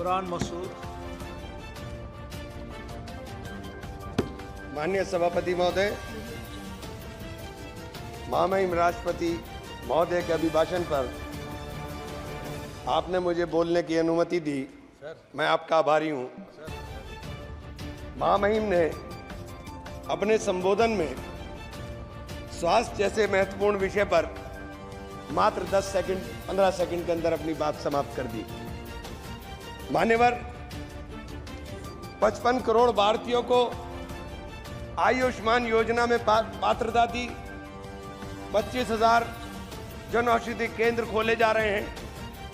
बुरहान मसूद। माननीय सभापति महोदय, महामहिम राष्ट्रपति महोदय के अभिभाषण पर आपने मुझे बोलने की अनुमति दी, मैं आपका आभारी हूं। महामहिम ने अपने संबोधन में स्वास्थ्य जैसे महत्वपूर्ण विषय पर मात्र 10 सेकंड 15 सेकंड के अंदर अपनी बात समाप्त कर दी। मान्यवर, 55 करोड़ भारतीयों को आयुष्मान योजना में पात्रता दी, 25,000 जन औषधि केंद्र खोले जा रहे हैं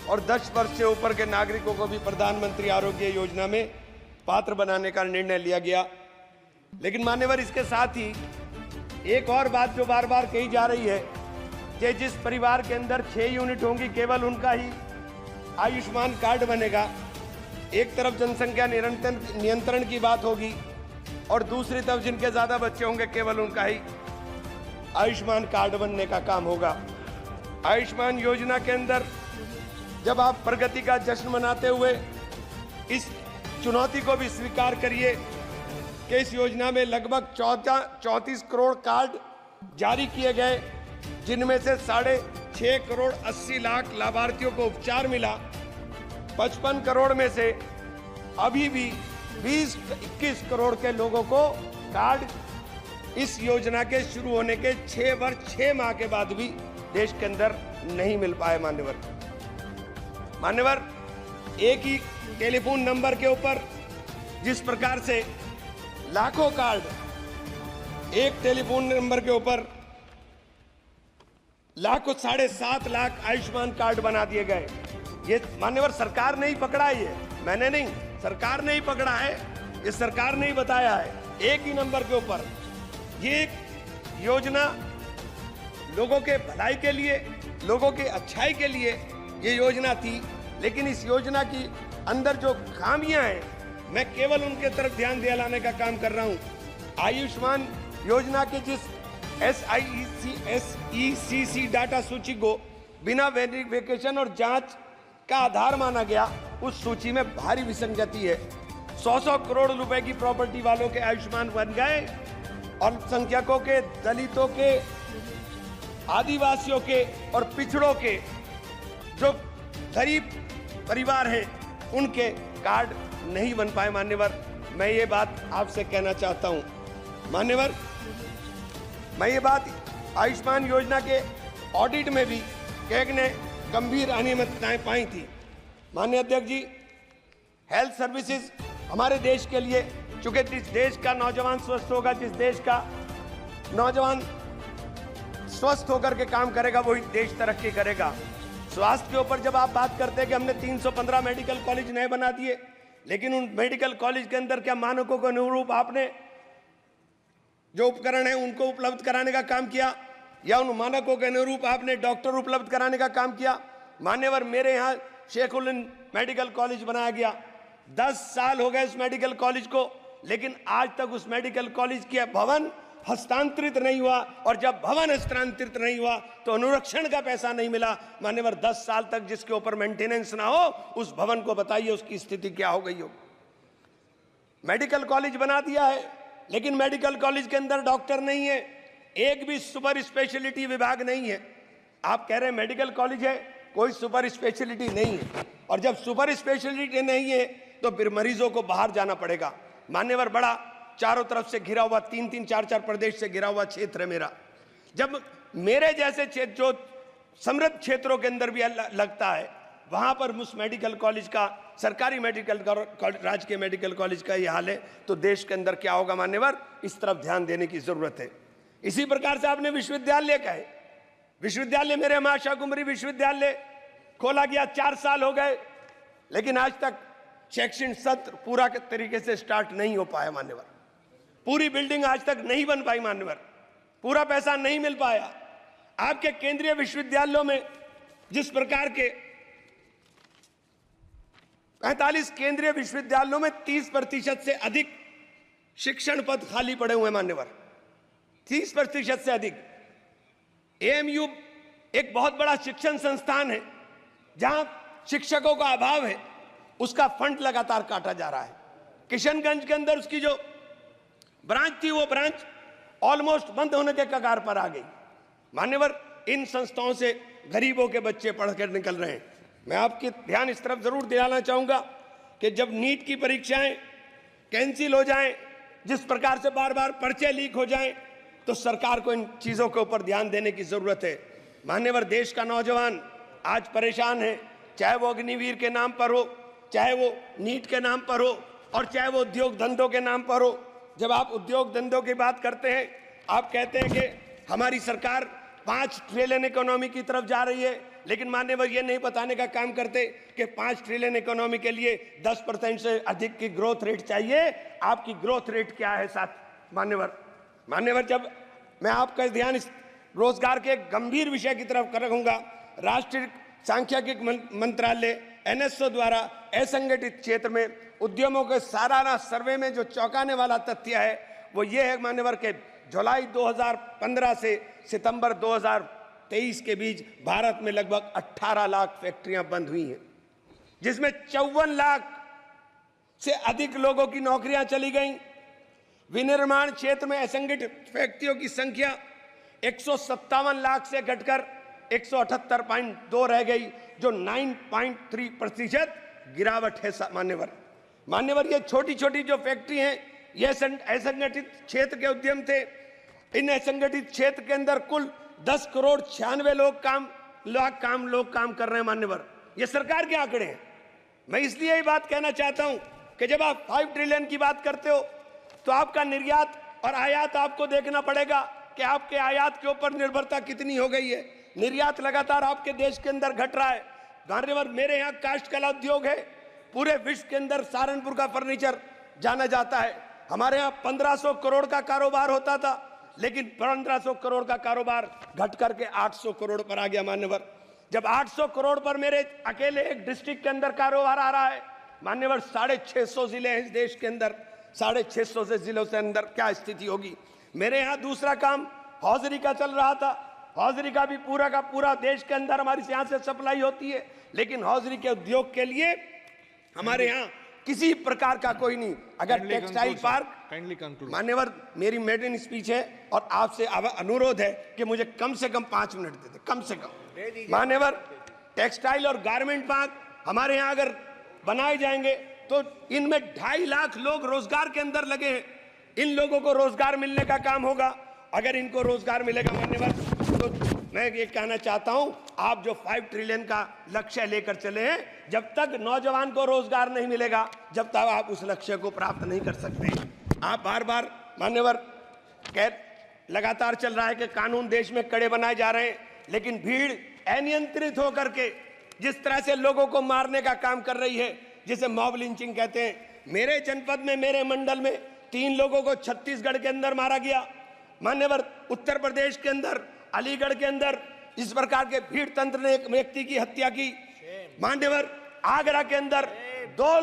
और 10 वर्ष से ऊपर के नागरिकों को भी प्रधानमंत्री आरोग्य योजना में पात्र बनाने का निर्णय लिया गया। लेकिन मान्यवर, इसके साथ ही एक और बात जो बार बार कही जा रही है कि जिस परिवार के अंदर 6 यूनिट होंगी केवल उनका ही आयुष्मान कार्ड बनेगा। एक तरफ जनसंख्या नियंत्रण की बात होगी और दूसरी तरफ जिनके ज्यादा बच्चे होंगे केवल उनका ही आयुष्मान कार्ड बनने का काम होगा। आयुष्मान योजना के अंदर जब आप प्रगति का जश्न मनाते हुए इस चुनौती को भी स्वीकार करिए कि इस योजना में लगभग 34 करोड़ कार्ड जारी किए गए, जिनमें से 6.5 करोड़ 80 लाख लाभार्थियों को उपचार मिला। 55 करोड़ में से अभी भी 20-21 करोड़ के लोगों को कार्ड इस योजना के शुरू होने के 6 वर्ष 6 माह के बाद भी देश के अंदर नहीं मिल पाए। मान्यवर, एक ही टेलीफोन नंबर के ऊपर जिस प्रकार से लाखों कार्ड, एक टेलीफोन नंबर के ऊपर लाखों 7.5 लाख आयुष्मान कार्ड बना दिए गए। ये मान्यवर सरकार ने ही पकड़ा है, मैंने नहीं, सरकार ने ही पकड़ा है, ये सरकार ने ही बताया है। एक ही नंबर के ऊपर ये एक योजना लोगों के भलाई के लिए, लोगों के अच्छाई के लिए ये योजना थी। लेकिन इस योजना की अंदर जो खामियां हैं, मैं केवल उनके तरफ ध्यान दिलाने का काम कर रहा हूं। आयुष्मान योजना के जिस SECC डाटा सूची को बिना वेरिफिकेशन और जांच का आधार माना गया, उस सूची में भारी विसंगति है। 100 करोड़ रुपए की प्रॉपर्टी वालों के आयुष्मान बन गए, अल्पसंख्यकों के, दलितों के, आदिवासियों के और पिछड़ों के जो गरीब परिवार हैं उनके कार्ड नहीं बन पाए। मान्यवर, मैं ये बात आपसे कहना चाहता हूं। मान्यवर, मैं ये बात आयुष्मान योजना के ऑडिट में भी कैग ने गंभीर अनियमितताएं पाई थी। माननीय अध्यक्ष जी, हेल्थ सर्विसेज हमारे देश के लिए, चूंकि जिस देश का नौजवान स्वस्थ होगा, जिस देश का नौजवान स्वस्थ होकर के काम करेगा, वही देश तरक्की करेगा। स्वास्थ्य के ऊपर जब आप बात करते हैं कि हमने 315 मेडिकल कॉलेज नए बना दिए, लेकिन उन मेडिकल कॉलेज के अंदर क्या मानकों के अनुरूप आपने जो उपकरण है उनको उपलब्ध कराने का काम किया, या उन मानकों के अनुरूप आपने डॉक्टर उपलब्ध कराने का काम किया? मान्यवर, मेरे यहाँ शेखुल मेडिकल कॉलेज बनाया गया, 10 साल हो गए उस मेडिकल कॉलेज को, लेकिन आज तक उस मेडिकल कॉलेज के भवन हस्तांतरित नहीं हुआ, और जब भवन हस्तांतरित नहीं हुआ तो अनुरक्षण का पैसा नहीं मिला। मान्यवर, 10 साल तक जिसके ऊपर मेंटेनेंस ना हो, उस भवन को बताइए उसकी स्थिति क्या हो गई हो। मेडिकल कॉलेज बना दिया है, लेकिन मेडिकल कॉलेज के अंदर डॉक्टर नहीं है, एक भी सुपर स्पेशलिटी विभाग नहीं है। आप कह रहे हैं मेडिकल कॉलेज है, कोई सुपर स्पेशलिटी नहीं है, और जब सुपर स्पेशलिटी नहीं है तो फिर मरीजों को बाहर जाना पड़ेगा। मान्यवर, बड़ा चारों तरफ से घिरा हुआ, 3-3, 4-4 प्रदेश से घिरा हुआ क्षेत्र है मेरा। जब मेरे जैसे क्षेत्र जो समृद्ध क्षेत्रों के अंदर भी लगता है, वहां पर उस मेडिकल कॉलेज का, सरकारी मेडिकल राजकीय मेडिकल कॉलेज का ये हाल है, तो देश के अंदर क्या होगा? मान्यवर, इस तरफ ध्यान देने की जरूरत है। इसी प्रकार से आपने विश्वविद्यालय का है, विश्वविद्यालय मेरे माशा कुमरी विश्वविद्यालय खोला गया, 4 साल हो गए, लेकिन आज तक शैक्षणिक सत्र पूरा तरीके से स्टार्ट नहीं हो पाया। मान्यवर, पूरी बिल्डिंग आज तक नहीं बन पाई। मान्यवर, पूरा पैसा नहीं मिल पाया। आपके केंद्रीय विश्वविद्यालयों में जिस प्रकार के 45 केंद्रीय विश्वविद्यालयों में 30% से अधिक शिक्षण पद खाली पड़े हुए। मान्यवर, 30% से अधिक। एएमयू एक बहुत बड़ा शिक्षण संस्थान है जहां शिक्षकों का अभाव है, उसका फंड लगातार काटा जा रहा है। किशनगंज के अंदर उसकी जो ब्रांच थी वो ब्रांच ऑलमोस्ट बंद होने के कगार पर आ गई। मान्यवर, इन संस्थाओं से गरीबों के बच्चे पढ़कर निकल रहे हैं। मैं आपके ध्यान इस तरफ जरूर दिलाना चाहूंगा कि जब नीट की परीक्षाएं कैंसिल हो जाएं, जिस प्रकार से बार बार पर्चे लीक हो जाएं, तो सरकार को इन चीजों के ऊपर ध्यान देने की जरूरत है। मान्यवर, देश का नौजवान आज परेशान है, चाहे वो अग्निवीर के नाम पर हो, चाहे वो नीट के नाम पर हो, और चाहे वो उद्योग धंधों के नाम पर हो। जब आप उद्योग धंधों की बात करते हैं, आप कहते हैं कि हमारी सरकार 5 ट्रिलियन इकोनॉमी की तरफ जा रही है, लेकिन मान्यवर ये नहीं बताने का काम करते कि 5 ट्रिलियन इकोनॉमी के लिए 10% से अधिक की ग्रोथ रेट चाहिए। आपकी ग्रोथ रेट क्या है साथ मान्यवर, जब मैं आपका ध्यान इस रोजगार के एक गंभीर विषय की तरफ रखूंगा, राष्ट्रीय सांख्यिकी मंत्रालय NSO द्वारा असंगठित क्षेत्र में उद्यमों के सालाना सर्वे में जो चौंकाने वाला तथ्य है वो ये है मान्यवर के जुलाई 2015 से सितंबर 2023 के बीच भारत में लगभग 18 लाख फैक्ट्रियां बंद हुई हैं, जिसमें 54 लाख से अधिक लोगों की नौकरियां चली गईं। विनिर्माण क्षेत्र में असंगठित व्यक्तियों की संख्या 157 लाख से घटकर 178.2 रह गई, जो 9.3% गिरावट है। मान्यवर, ये छोटी छोटी जो फैक्ट्री हैं, ये असंगठित क्षेत्र के उद्यम थे। इन असंगठित क्षेत्र के अंदर कुल 10 करोड़ 96 लोग काम कर रहे हैं। मान्यवर, ये सरकार के आंकड़े हैं। मैं इसलिए ये बात कहना चाहता हूं कि जब आप 5 ट्रिलियन की बात करते हो तो आपका निर्यात और आयात आपको देखना पड़ेगा कि आपके आयात के ऊपर निर्भरता कितनी हो गई है। निर्यात लगातार आपके देश के अंदर घट रहा है। मान्यवर, मेरे यहाँ काष्ठ कला उद्योग है, पूरे विश्व के अंदर सहारनपुर का फर्नीचर जाना जाता है। हमारे यहाँ 1500 करोड़ का कारोबार होता था, लेकिन 1500 करोड़ का कारोबार घट करके 800 करोड़ पर आ गया। मान्यवर, जब 800 करोड़ पर मेरे अकेले एक डिस्ट्रिक्ट के अंदर कारोबार आ रहा है, मान्यवर 650 जिले हैं इस देश के अंदर, 650 से जिलों से अंदर क्या स्थिति होगी। मेरे यहाँ दूसरा काम हौजरी का चल रहा था। हौजरी का भी पूरा का पूरा देश के अंदर हमारी यहाँ से सप्लाई होती है, लेकिन हौजरी के उद्योग के लिए हमारे यहाँ किसी प्रकार का कोई नहीं। अगर टेक्सटाइल पार्क, मान्यवर मेरी मेडन स्पीच है और आपसे अनुरोध है कि मुझे कम से कम 5 मिनट दे दे, कम से कम। मान्यवर, टेक्सटाइल और गारमेंट पार्क हमारे यहाँ अगर बनाए जाएंगे तो इनमें 2.5 लाख लोग रोजगार के अंदर लगे हैं। इन लोगों को रोजगार मिलने का काम होगा। अगर इनको रोजगार मिलेगा मान्यवर, तो मैं ये कहना चाहता हूं, आप जो 5 ट्रिलियन का लक्ष्य लेकर चले हैं, जब तक नौजवान को रोजगार नहीं मिलेगा, जब तक आप उस लक्ष्य को प्राप्त नहीं कर सकते। आप बार बार मान्यवर लगातार चल रहा है कि कानून देश में कड़े बनाए जा रहे हैं, लेकिन भीड़ अनियंत्रित होकर के जिस तरह से लोगों को मारने का काम कर रही है, जिसे मॉब लिंचिंग कहते हैं। मेरे जनपद में, मेरे मंडल में 3 लोगों को छत्तीसगढ़ के अंदर मारा गया। मान्यवर, उत्तर प्रदेश के अंदर, अलीगढ़ के अंदर इस प्रकार के भीड़ तंत्र ने एक व्यक्ति की हत्या की। मान्यवर, आगरा के अंदर 2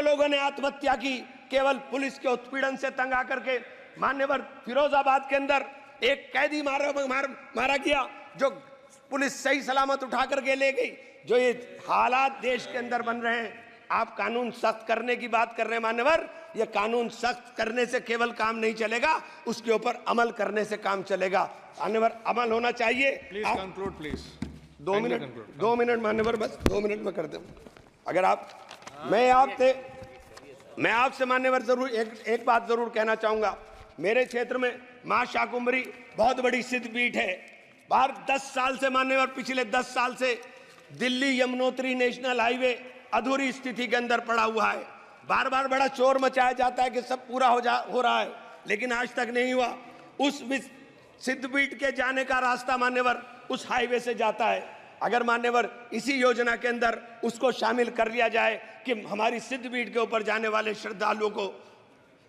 लोगों ने आत्महत्या की, केवल पुलिस के उत्पीड़न से तंग आकर के। मान्यवर, फिरोजाबाद के अंदर एक कैदी मारा गया, जो पुलिस सही सलामत उठा करके ले गई। जो ये हालात देश के अंदर बन रहे हैं, आप कानून सख्त करने की बात कर रहे हैं। मान्यवर, ये कानून सख्त करने से केवल काम नहीं चलेगा, उसके ऊपर अमल करने से काम चलेगा। मान्यवर, अमल होना चाहिए। Please conclude, please. 2 मिनट मान्यवर, बस 2 मिनट में कर दूं। अगर आप, मैं आपसे मान्यवर जरूर एक बात जरूर कहना चाहूंगा। मेरे क्षेत्र में मां शाकुंभरी बहुत बड़ी सिद्धपीठ है। बाहर 10 साल से मान्यवर, पिछले 10 साल से दिल्ली यमुनोत्री नेशनल हाईवे अधूरी स्थिति के अंदर पड़ा हुआ है। बार बार बड़ा शोर मचाया जाता है कि सब पूरा हो रहा है, लेकिन आज तक नहीं हुआ। उस सिद्धपीठ के जाने का रास्ता मान्यवर उस हाईवे से जाता है। अगर मान्यवर इसी योजना के अंदर उसको शामिल कर लिया जाए कि हमारी सिद्धपीठ के ऊपर जाने वाले श्रद्धालुओं को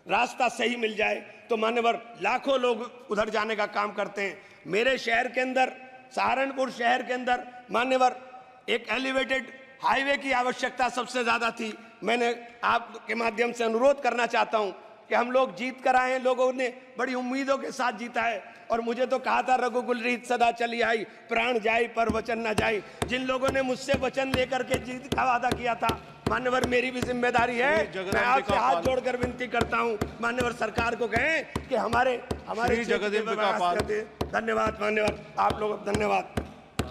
रास्ता सही मिल जाए, तो मान्यवर लाखों लोग उधर जाने का काम करते हैं। मेरे शहर के अंदर, सहारनपुर शहर के अंदर मान्यवर एक एलिवेटेड हाईवे की आवश्यकता सबसे ज्यादा थी। मैंने आपके माध्यम से अनुरोध करना चाहता हूं कि हम लोग जीत कर आए हैं, लोगों ने बड़ी उम्मीदों के साथ जीता है और मुझे तो कहा था रघुकुल रीत सदा चली आई, प्राण जाए पर वचन न जाए। जिन लोगों ने मुझसे वचन लेकर के जीत का वादा किया था, मान्यवर मेरी भी जिम्मेदारी है, मैं आपसे हाथ जोड़कर विनती करता हूं मान्यवर सरकार को कहें कि हमारे जगदम्बिका पाल। धन्यवाद मान्यवर, आप लोग धन्यवाद।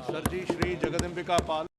सर जी, श्री जगदम्बिका पाल।